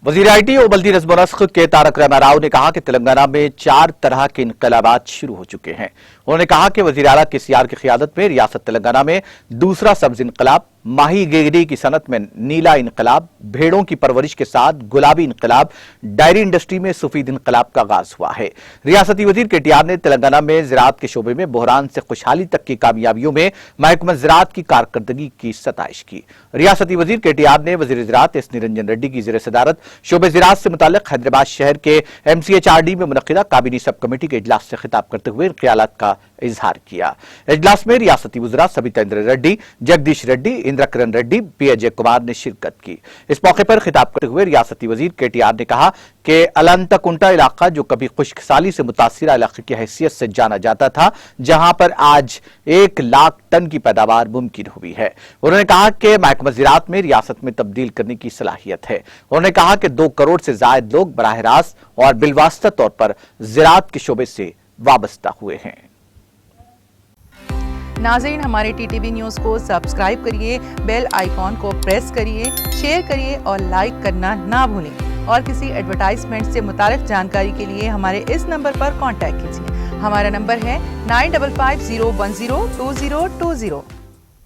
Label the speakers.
Speaker 1: वज़ीर IT और बल्दी नज़्म व नस्ख के तारक रामा राव ने कहा कि तेलंगाना में 4 तरह के इनकलाबात शुरू हो चुके हैं। उन्होंने कहा कि वज़ीर आला KCR की क़ियादत में रियासत तेलंगाना में दूसरा सब्ज़ इनकलाब, माही गिरी की सनत में नीला इनकलाब, भेड़ों की परवरिश के साथ गुलाबी इनकलाब, डायरी इंडस्ट्री में सफेद इनकलाब का आगाज हुआ है। रियासती वज़ीर KTR ने तेलंगाना में ज़राअत के शोबे में बहरान से खुशहाली तक की कामयाबियों में महकमा ज़राअत की कारकर्दगी की सताइश की। रियासती वज़ीर KTR ने वज़ीर ज़राअत S निरंजन रेड्डी की ज़ेर सदारत शोबे ज़राअत से मुताल्लिक़ हैदराबाद शहर के MCHRD में मुनक़िदा काबीनी सब कमेटी के इजलास से खिताब करते हुए इन ख्यालात का इजहार किया। इजलास में रियासती वज़रा सबिता इंद्र रेड्डी, जगदीश रेड्डी, इंद्र किरण रेड्डी, PAJ कुमार ने शिरकत की। इस मौके पर खिताब करते हुए रियासती वज़ीर KTR ने कहा कि अलंतकुंटा इलाका जो कभी खुश्क साली से मुतासिरा इलाके की हैसियत से जाना जाता था, जहां पर आज 1 लाख टन की पैदावार मुमकिन हुई है। उन्होंने कहा कि महकमा ज़राअत में रियासत में तब्दील करने की सलाहियत है। उन्होंने कहा कि 2 करोड़ से ज़ायद लोग बराह रास्त और बिलवास्ता तौर पर ज़राअत के शोबे से वाबस्ता हुए हैं।
Speaker 2: नाज़रीन, हमारे TTV न्यूज़ को सब्सक्राइब करिए, बेल आइकॉन को प्रेस करिए, शेयर करिए और लाइक करना ना भूलें। और किसी एडवर्टाइजमेंट से मुताल्लिक़ जानकारी के लिए हमारे इस नंबर पर कांटेक्ट कीजिए। हमारा नंबर है 9550102020।